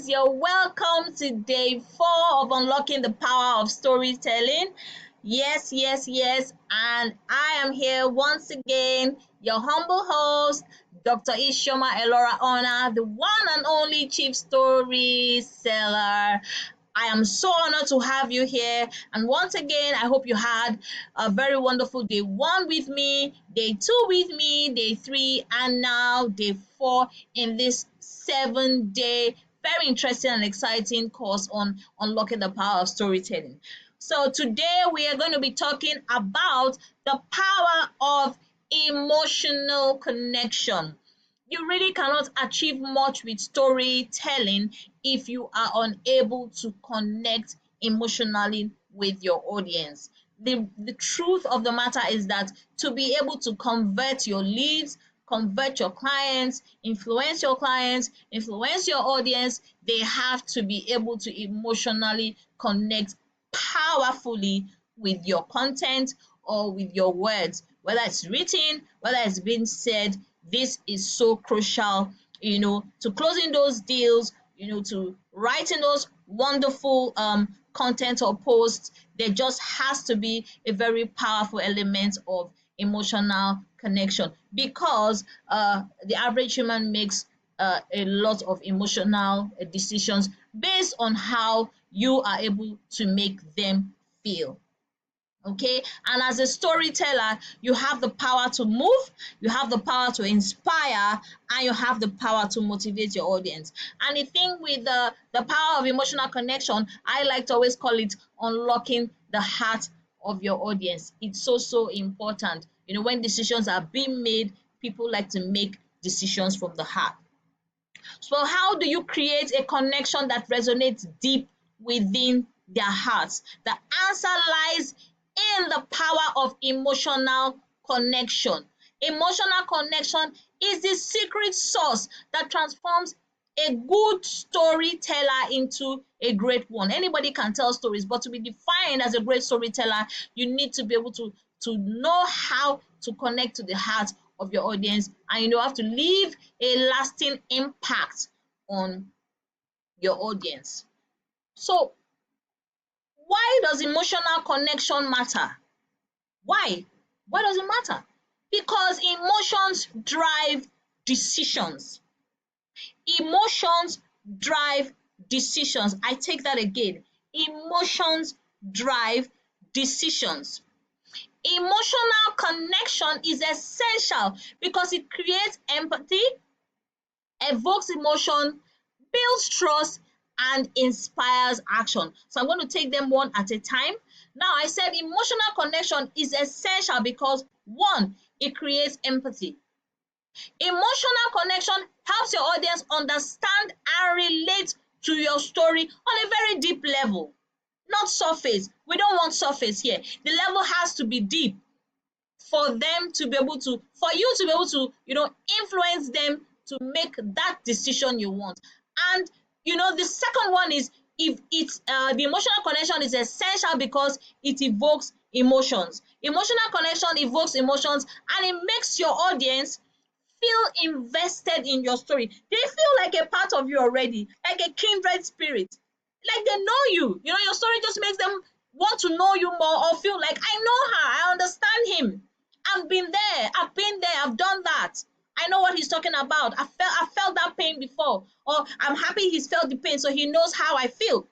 guys, you're welcome to day 4 of Unlocking the Power of Storytelling. Yes, and I am here once again, your humble host, Dr. Ishoma Elora Ona, the one and only chief story seller. I am so honored to have you here. And once again, I hope you had a very wonderful day 1 with me, day 2 with me, day 3, and now day 4 in this 7-day, very interesting and exciting course on unlocking the power of storytelling. So today we are going to be talking about the power of emotional connection. You really cannot achieve much with storytelling if you are unable to connect emotionally with your audience. The truth of the matter is that to be able to convert your leads, convert your clients, influence your audience, they have to be able to emotionally connect powerfully with your content or with your words, whether it's written, whether it's been said. This is so crucial, to closing those deals, to writing those wonderful content or posts. There just has to be a very powerful element of emotional connection because the average human makes a lot of emotional decisions based on how you are able to make them feel. Okay, and as a storyteller, you have the power to move, you have the power to inspire, and you have the power to motivate your audience. And the thing with the power of emotional connection, I like to always call it unlocking the heart of your audience. It's so important. When decisions are being made, people like to make decisions from the heart. So how do you create a connection that resonates deep within their hearts? The answer lies in the power of emotional connection. Emotional connection is the secret sauce that transforms a good storyteller into a great one. Anybody can tell stories, but to be defined as a great storyteller, you need to be able to know how to connect to the heart of your audience, and you have to leave a lasting impact on your audience. So why does emotional connection matter? Why? Why does it matter? Because emotions drive decisions. Emotions drive decisions. I take that again. Emotions drive decisions. Emotional connection is essential because it creates empathy, evokes emotion, builds trust, and inspires action. So I'm going to take them one at a time. Now, I said emotional connection is essential because one, it creates empathy. Emotional connection helps your audience understand and relate to your story on a very deep level, not surface. We don't want surface here. The level has to be deep for them to be able to, for you to be able to, influence them to make that decision you want. And the second one is, if it's the emotional connection is essential because it evokes emotions. Emotional connection evokes emotions, and it makes your audience feel invested in your story. They feel like a part of you already, like a kindred spirit, like they know you. Your story just makes them want to know you more or feel like, I know her, I understand him. I've been there, I've done that. I know what he's talking about. I felt that pain before. Or I'm happy he's felt the pain, so he knows how I feel.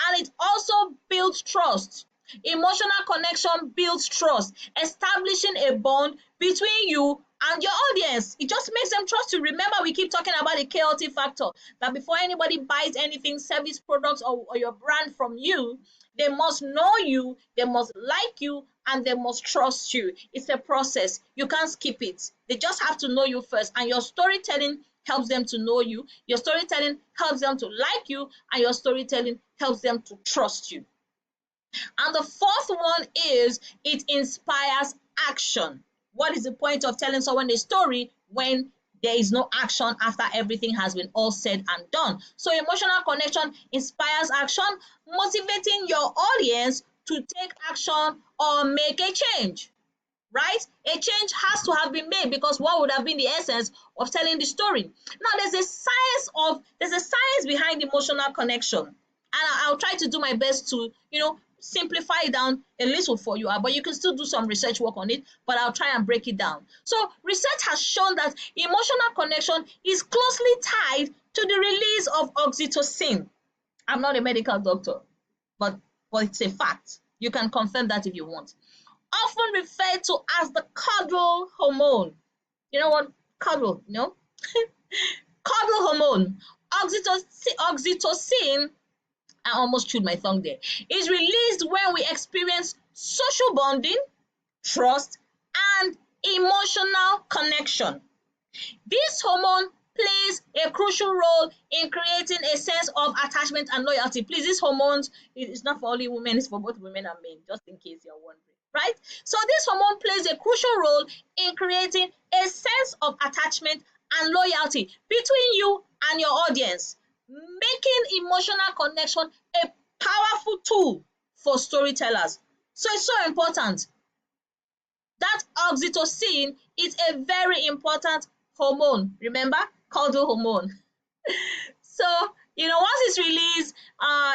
And it also builds trust. Emotional connection builds trust, establishing a bond between you and your audience. It just makes them trust you. Remember, we keep talking about the KLT factor, that before anybody buys anything, service, products, or your brand from you, they must know you, they must like you, and they must trust you. It's a process. You can't skip it. They just have to know you first, and your storytelling helps them to know you. Your storytelling helps them to like you, and your storytelling helps them to trust you. And the fourth one is, it inspires action. What is the point of telling someone a story when there is no action after everything has been all said and done? So emotional connection inspires action, motivating your audience to take action or make a change, right? A change has to have been made, because what would have been the essence of telling the story? Now, there's a science behind emotional connection, and I'll try to do my best to, simplify it down a little for you, but you can still do some research work on it, but I'll try and break it down. So research has shown that emotional connection is closely tied to the release of oxytocin. I'm not a medical doctor, but it's a fact. You can confirm that if you want. Often referred to as the cuddle hormone. You know what? Cuddle, cuddle hormone. Oxytocin, I almost chewed my tongue there, is released when we experience social bonding, trust, and emotional connection. This hormone plays a crucial role in creating a sense of attachment and loyalty. Please, these hormones, it's not for only women, it's for both women and men, just in case you're wondering, right? So this hormone plays a crucial role in creating a sense of attachment and loyalty between you and your audience, making emotional connection a powerful tool for storytellers. So it's so important. That oxytocin is a very important hormone, remember? Cuddle hormone. So, once it's released,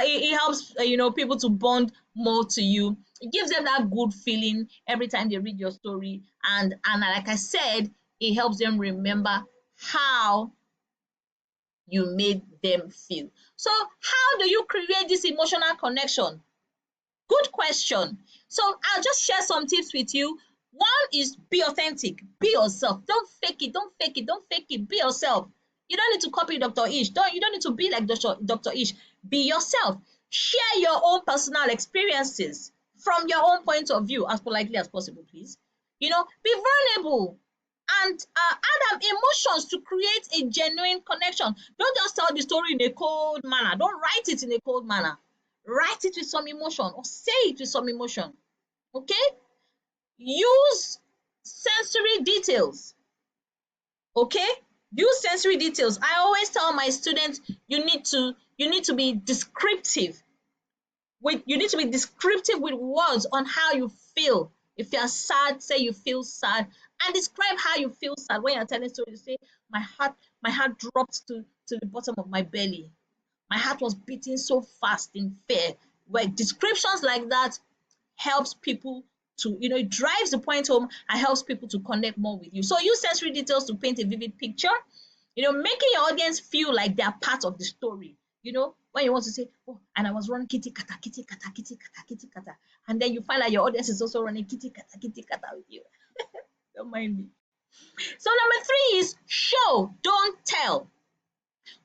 it helps, people to bond more to you. It gives them that good feeling every time they read your story. And like I said, it helps them remember how you made them feel. So, how do you create this emotional connection? Good question. So I'll just share some tips with you. One is be authentic, be yourself. Don't fake it, don't fake it, don't fake it. Be yourself. You don't need to copy Dr. Ish. You don't need to be like Dr. Ish. Be yourself. Share your own personal experiences from your own point of view as politely as possible, please. Be vulnerable and add emotions to create a genuine connection. Don't just tell the story in a cold manner. Don't write it in a cold manner. Write it with some emotion or say it with some emotion. Okay? Use sensory details. Okay? Use sensory details. I always tell my students you need to be descriptive. You need to be descriptive with words on how you feel. If you're sad, say you feel sad, and describe how you feel sad. When you're telling stories, say my heart dropped to the bottom of my belly. My heart was beating so fast in fear. Where descriptions like that helps people to, it drives the point home and helps people to connect more with you. So use sensory details to paint a vivid picture, making your audience feel like they're part of the story. When you want to say, oh, and I was running kitty kata, kitty kata, kitty kata, kitty kata, and then you find that your audience is also running kitty kata with you. Don't mind me. So number 3 is show, don't tell.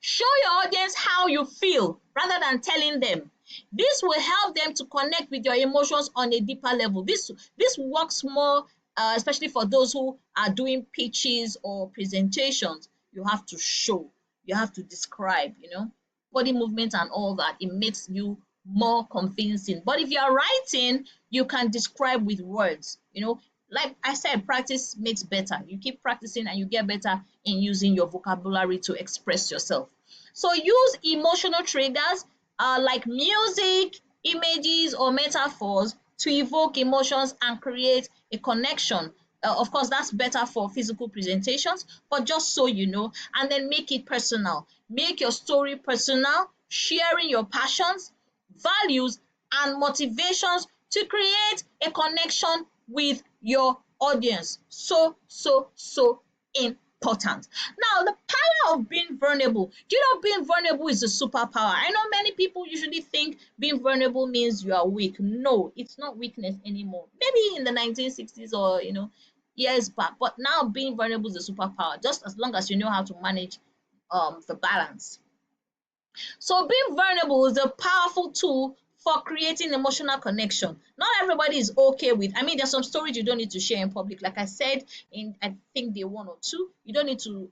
Show your audience how you feel rather than telling them. This will help them to connect with your emotions on a deeper level. This works more, especially for those who are doing pitches or presentations. You have to show, you have to describe, body movement and all that. It makes you more convincing. But if you are writing, you can describe with words. Like I said, practice makes better. You keep practicing and you get better in using your vocabulary to express yourself. So use emotional triggers like music, images, or metaphors to evoke emotions and create a connection. Of course, that's better for physical presentations, but just so you know, and then make it personal. Make your story personal, sharing your passions, values, and motivations to create a connection with your audience. So important. Now, the power of being vulnerable. Do you know being vulnerable is a superpower? I know many people usually think being vulnerable means you are weak. No, it's not weakness anymore. Maybe in the 1960s or years back, but now being vulnerable is a superpower. Just as long as you know how to manage the balance. So being vulnerable is a powerful tool for creating emotional connection. Not everybody is okay with, there's some stories you don't need to share in public. Like I said in, I think day 1 or 2, you don't need to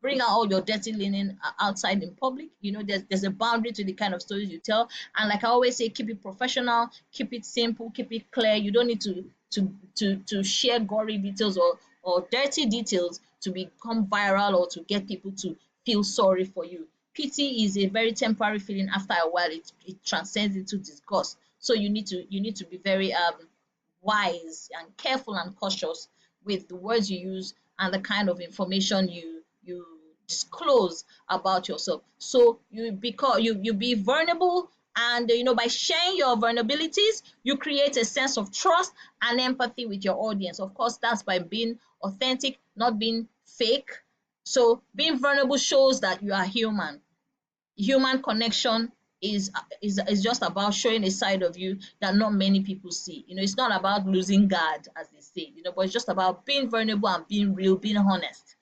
bring out all your dirty linen outside in public. There's a boundary to the kind of stories you tell. And like I always say, keep it professional, keep it simple, keep it clear. You don't need to share gory details or dirty details to become viral or to get people to feel sorry for you. Pity is a very temporary feeling. After a while, it transcends into disgust. So you need to be very wise and careful and cautious with the words you use and the kind of information you disclose about yourself. So you be vulnerable, and by sharing your vulnerabilities, you create a sense of trust and empathy with your audience. Of course, that's by being authentic, not being fake. So being vulnerable shows that you are human. Human connection is just about showing a side of you that not many people see. It's not about losing guard, as they say, but it's just about being vulnerable and being real, being honest,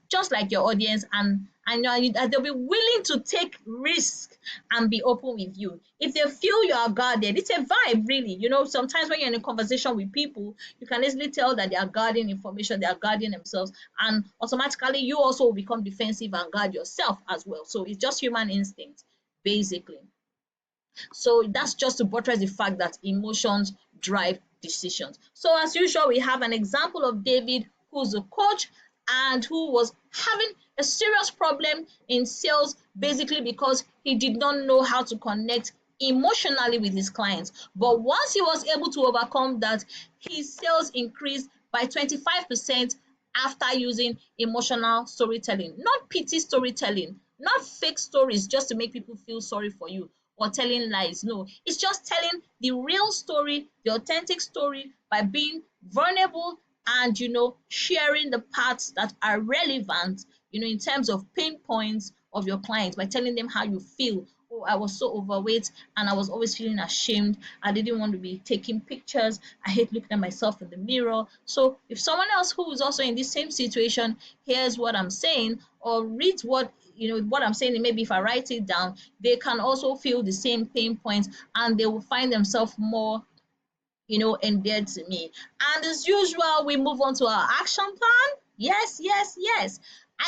just like your audience, and they'll be willing to take risk and be open with you. If they feel you are guarded, it's a vibe, really. Sometimes when you're in a conversation with people, you can easily tell that they are guarding information, they are guarding themselves, and automatically you also will become defensive and guard yourself as well. So it's just human instinct, basically. So that's just to buttress the fact that emotions drive decisions. So as usual, we have an example of David, who's a coach and who was having a serious problem in sales, basically because he did not know how to connect emotionally with his clients. But once he was able to overcome that, his sales increased by 25% after using emotional storytelling, not pity storytelling, not fake stories just to make people feel sorry for you or telling lies. No, it's just telling the real story, the authentic story, by being vulnerable and sharing the parts that are relevant, in terms of pain points of your clients, by telling them how you feel. Oh, I was so overweight and I was always feeling ashamed. I didn't want to be taking pictures. I hate looking at myself in the mirror. So if someone else who is also in this same situation hears what I'm saying or reads what I'm saying, maybe if I write it down, they can also feel the same pain points and they will find themselves more endeared to me. And as usual, we move on to our action plan. Yes, yes, yes.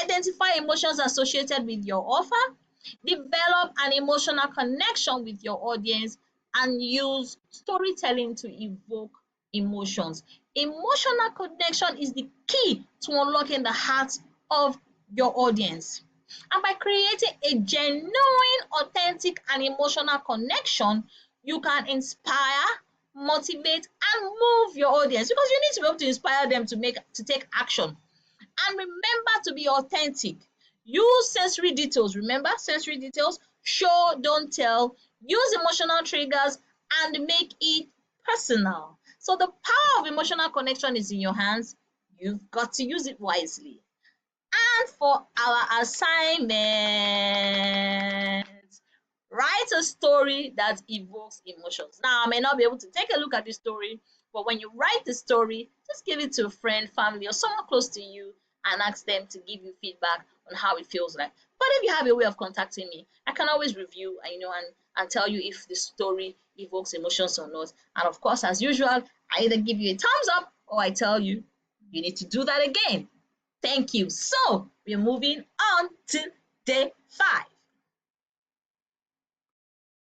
Identify emotions associated with your offer, develop an emotional connection with your audience, and use storytelling to evoke emotions. Emotional connection is the key to unlocking the heart of your audience. And by creating a genuine, authentic, and emotional connection, you can inspire, motivate, and move your audience, because you need to be able to inspire them to take action. And remember to be authentic. Use sensory details. Remember sensory details. Show, don't tell. Use emotional triggers and make it personal. So the power of emotional connection is in your hands. You've got to use it wisely. And for our assignment, write a story that evokes emotions. Now, I may not be able to take a look at the story, but when you write the story, just give it to a friend, family, or someone close to you and ask them to give you feedback on how it feels like. But if you have a way of contacting me, I can always review and tell you if the story evokes emotions or not. And of course, as usual, I either give you a thumbs up or I tell you you need to do that again. Thank you. So we're moving on to day 5.